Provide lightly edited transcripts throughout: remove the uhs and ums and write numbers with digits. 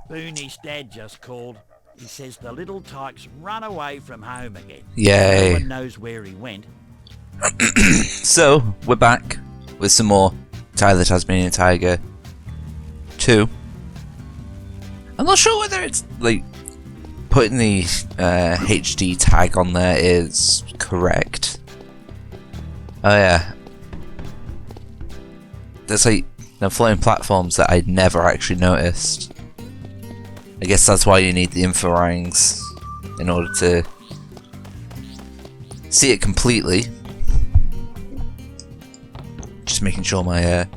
Booney's dad just called. He says the little tyke's run away from home again. Yay. No one knows where he went. So, we're back with some more Tyler Tasmanian Tiger 2. I'm not sure whether it's, like, putting the HD tag on there is correct. Oh yeah. There's like the floating platforms that I'd never actually noticed. I guess that's why you need the infrarangs in order to see it completely. Just making sure my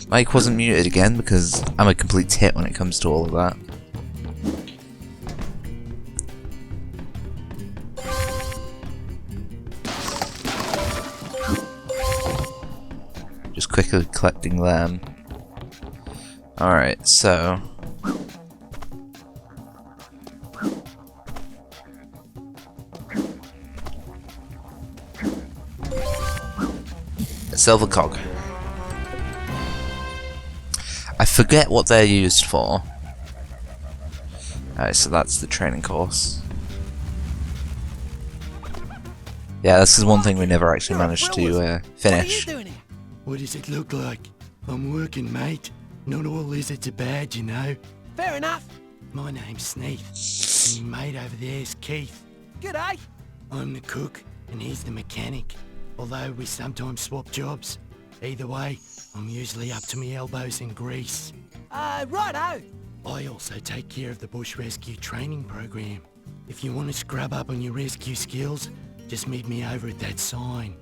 mic wasn't muted again because I'm a complete tit when it comes to all of that. Just quickly collecting them. Alright, so a silver cog. I forget what they're used for. Alright, so that's the training course. Yeah, this is one thing we never actually managed to finish. What does it look like? I'm working, mate. Not all lizards are bad, you know. Fair enough. My name's Sneath, and your mate over there's Keith. G'day. I'm the cook, and he's the mechanic. Although we sometimes swap jobs. Either way, I'm usually up to my elbows in grease. Righto. I also take care of the bush rescue training program. If you want to scrub up on your rescue skills, just meet me over at that sign.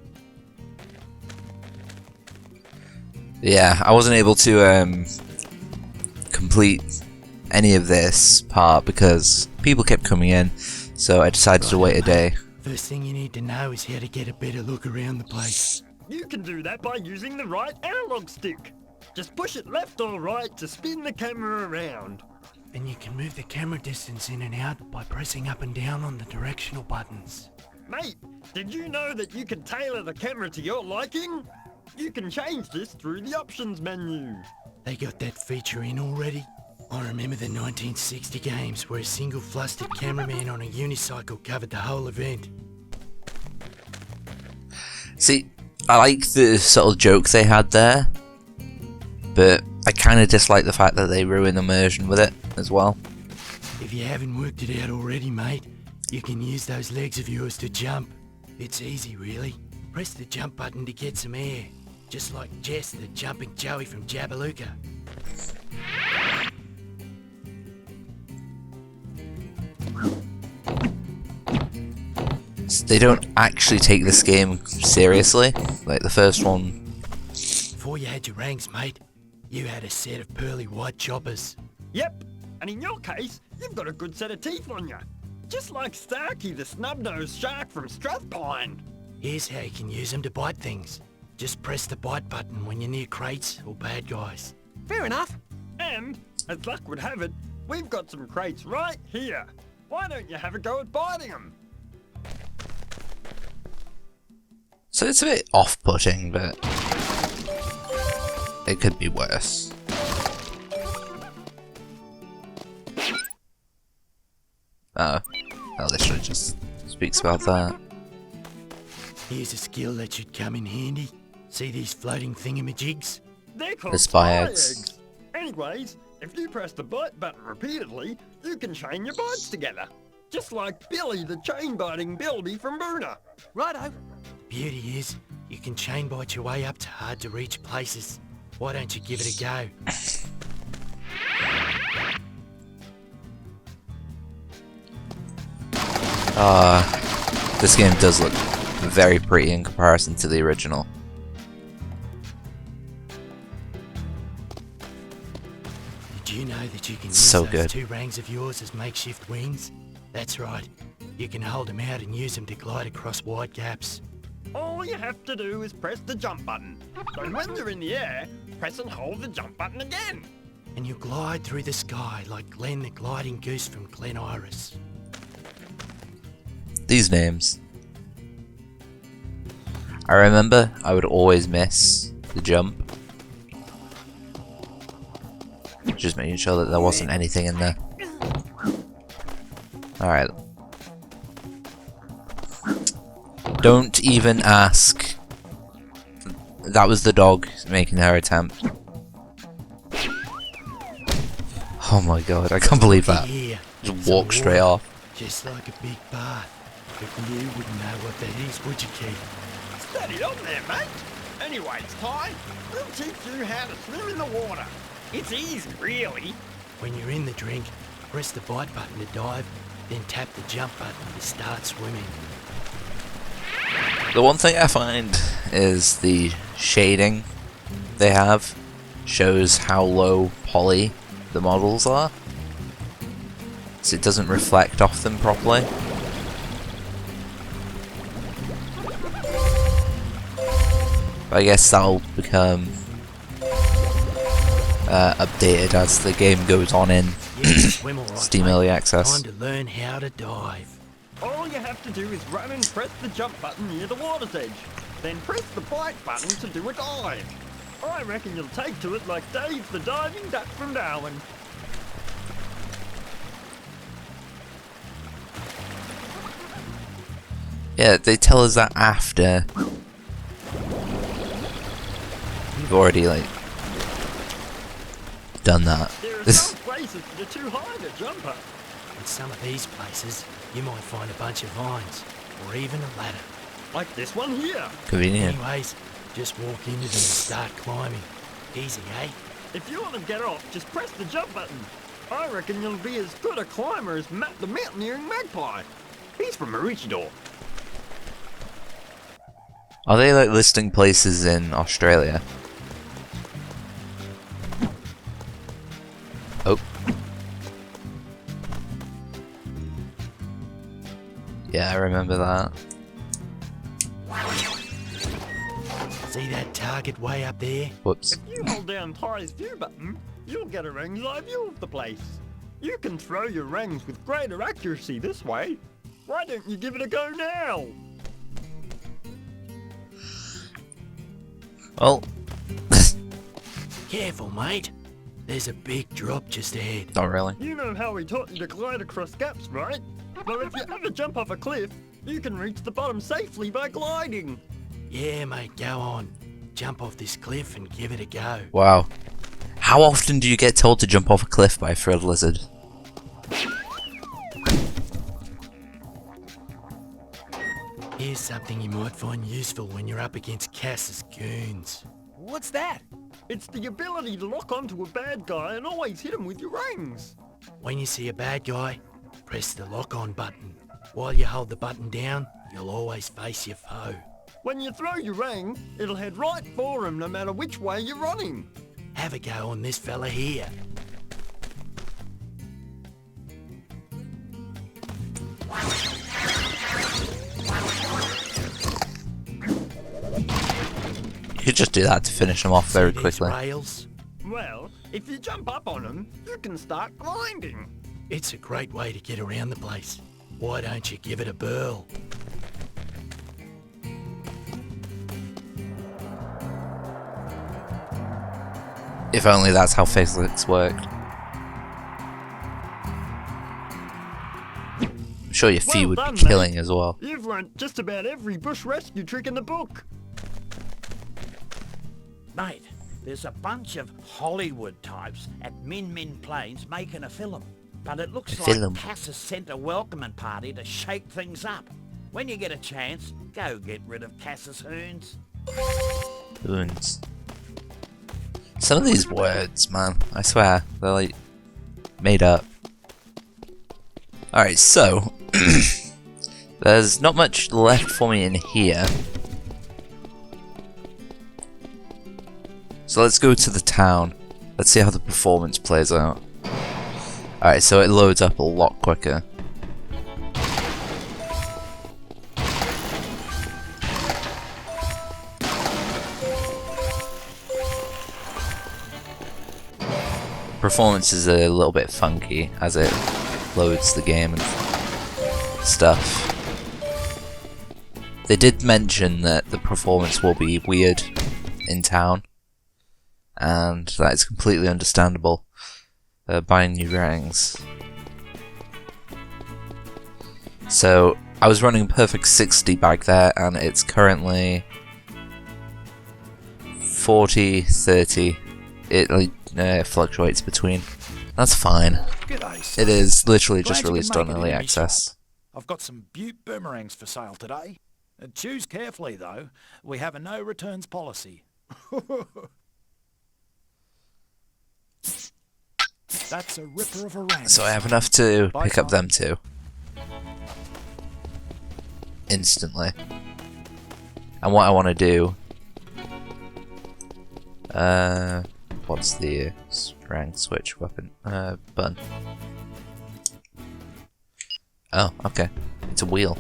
Yeah, I wasn't able to complete any of this part because people kept coming in, so I decided to wait a day. First thing you need to know is how to get a better look around the place. You can do that by using the right analog stick. Just push it left or right to spin the camera around. And you can move the camera distance in and out by pressing up and down on the directional buttons. Mate, did you know that you can tailor the camera to your liking? You can change this through the options menu. They got that feature in already? I remember the 1960 games where a single flustered cameraman on a unicycle covered the whole event. See, I like the sort of joke they had there, but I kind of dislike the fact that they ruin immersion with it as well. If you haven't worked it out already, mate, you can use those legs of yours to jump. It's easy, really. Press the jump button to get some air, just like Jess, the jumping Joey from Jabalooka. They don't actually take this game seriously, like the first one. Before you had your ranks, mate, you had a set of pearly white choppers. Yep, and in your case, you've got a good set of teeth on you. Just like Starkey the snub-nosed shark from Strathpine. Here's how you can use them to bite things. Just press the bite button when you're near crates or bad guys. Fair enough. And, as luck would have it, we've got some crates right here. Why don't you have a go at biting them? So it's a bit off-putting, but it could be worse. Oh, literally just speaks about that. Here's a skill that should come in handy. See these floating thingamajigs? They're called The spy spy eggs. eggs. Anyways, if you press the bite button repeatedly, you can chain your bites together. Just like Billy the chain-biting Bilby from Boona. Righto. Beauty is, you can chain bite your way up to hard-to-reach places. Why don't you give it a go? This game does look very pretty in comparison to the original. Did you know that you can use So those good. two rangs of yours as makeshift wings? That's right. You can hold them out and use them to glide across wide gaps. All you have to do is press the jump button. So when you're in the air, press and hold the jump button again. And you glide through the sky like Glenn the gliding goose from Glen Iris. These names. I remember I would always miss the jump. Just making sure that there wasn't anything in there. Alright. Don't even ask. That was the dog making her attempt. Oh my god, I can't believe that. Here, Just some walk straight water, off. Just like a big bath. But you wouldn't know what that is, would you, Keith? Steady on there, mate. Anyways, Ty, we'll teach you how to swim in the water. It's easy, really. When you're in the drink, press the bite button to dive, then tap the jump button to start swimming. The one thing I find is the shading they have shows how low poly the models are, so it doesn't reflect off them properly. But I guess that'll become updated as the game goes on in You can swim all right, Steam mate. Early Access. Time to learn how to dive. All you have to do is run and press the jump button near the water's edge. Then press the bite button to do a dive. I reckon you'll take to it like Dave the diving duck from Darwin. Yeah, they tell us that after you've already like done that. There are some places that are too high to jump up. In some of these places, you might find a bunch of vines, or even a ladder. Like this one here. Convenient. Anyways, just walk into them and start climbing. Easy, eh? If you want to get off, just press the jump button. I reckon you'll be as good a climber as Matt the Mountaineering Magpie. He's from Maroochydore. Are they like listing places in Australia? Oh. Yeah, I remember that. See that target way up there? Whoops. If you hold down Ty's view button, you'll get a ring's eye view of the place. You can throw your rings with greater accuracy this way. Why don't you give it a go now? Well, Careful, mate. There's a big drop just ahead. not really. You know how we taught you to glide across gaps, right? Well, if you ever jump off a cliff, you can reach the bottom safely by gliding. Yeah, mate, go on. Jump off this cliff and give it a go. Wow. How often do you get told to jump off a cliff by a frilled lizard? Here's something you might find useful when you're up against Cass's goons. What's that? It's the ability to lock onto a bad guy and always hit him with your rings. When you see a bad guy, press the lock-on button. While you hold the button down, you'll always face your foe. When you throw your ring, it'll head right for him no matter which way you're running. Have a go on this fella here. You could just do that to finish them off very See these quickly. rails? Well, if you jump up on them, you can start gliding. It's a great way to get around the place. Why don't you give it a whirl? If only that's how physics worked. I'm sure your feet Well would done, be killing mate. as well. You've learnt just about every bush rescue trick in the book. Mate, there's a bunch of Hollywood types at Min Min Plains making a film. But it looks A like film? Cass has sent a welcoming party to shake things up. When you get a chance, go get rid of Cass's hoons. Boons. Some of these words, man, I swear, they're like made up. Alright, so there's not much left for me in here. So let's go to the town. Let's see how the performance plays out. Alright, so it loads up a lot quicker. Performance is a little bit funky as it loads the game and stuff. They did mention that the performance will be weird in town, and that is completely understandable. Buying new rings. So I was running perfect 60 back there, and it's currently 40, 30. It like fluctuates between. That's fine. G'day, son. It is literally Glad just you can released make on it early into me access. I've got some Butte boomerangs for sale today. Choose carefully, though. We have a no returns policy. That's a ripper of a rank. So I have son. enough to Bye, pick up son. them two. Instantly. And what I want to do... what's the rank switch weapon? Button. Oh, okay. It's a wheel.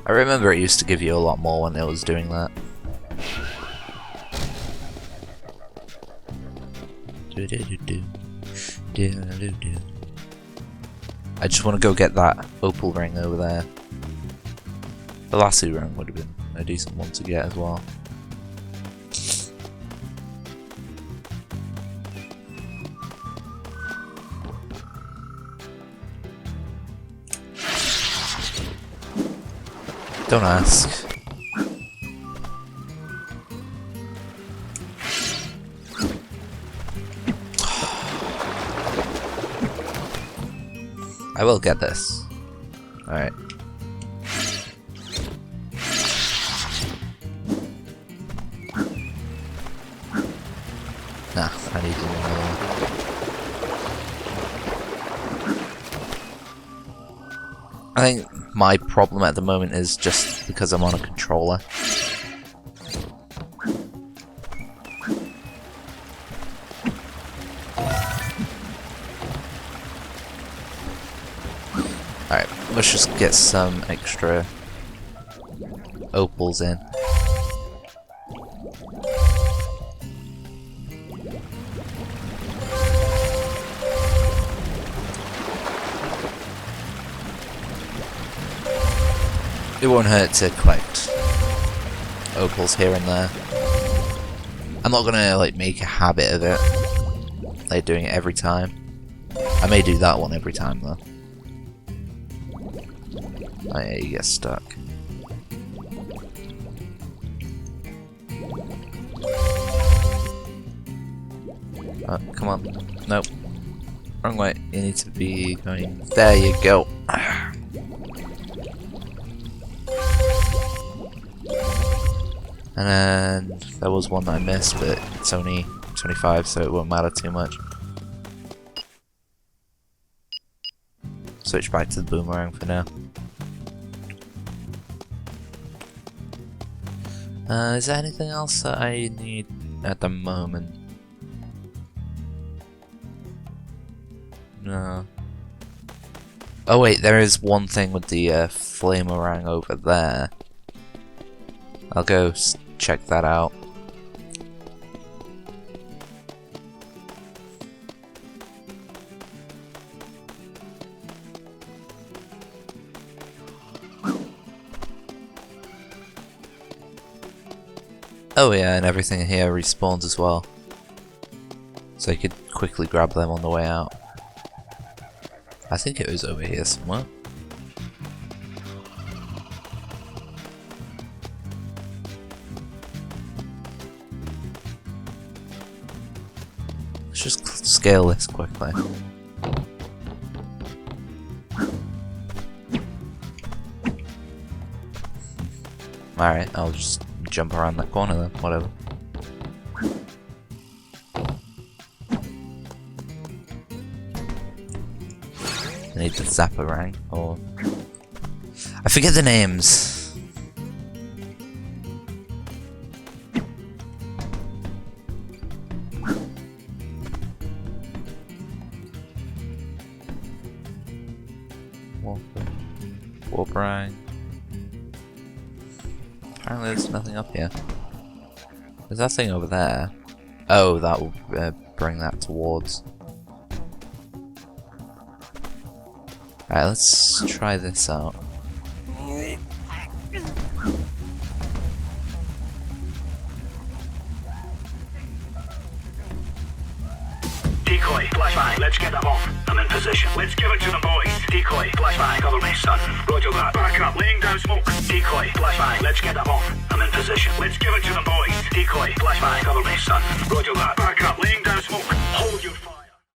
I remember it used to give you a lot more when it was doing that. I just want to go get that opal ring over there. The lasso ring would have been a decent one to get as well. Don't ask. I will get this. Alright. Nah, I need another one. I think my problem at the moment is just because I'm on a controller. Alright, let's just get some extra opals in. It won't hurt to collect opals here and there. I'm not gonna like make a habit of it, like doing it every time. I may do that one every time though. Oh yeah, you get stuck. Oh, come on. Nope. Wrong way. You need to be going... There you go. And then there was one that I missed, but it's only 25, so it won't matter too much. Switch back to the boomerang for now. Is there anything else that I need at the moment? No. Oh wait, there is one thing with the flamerang over there. I'll go check that out. Oh yeah, and everything here respawns as well. So you could quickly grab them on the way out. I think it was over here somewhere. Let's just scale this quickly. Alright, I'll just jump around that corner then, whatever. I need the Zapparang, or... I forget the names! Warbrang. Apparently there's nothing up here. There's that thing over there. Oh, that will bring that towards. Alright, let's try this out. Decoy, flashbang, let's get that bomb. I'm in position. Let's give it to them, boys. Decoy, flashbang, cover me, son. Roger that. Back up, laying down smoke. Decoy, flashbang, let's get that bomb. I'm in position. Let's give it to them, boys. Decoy, flashbang, cover me, son. Roger that. Back up, laying down smoke. Hold your fire.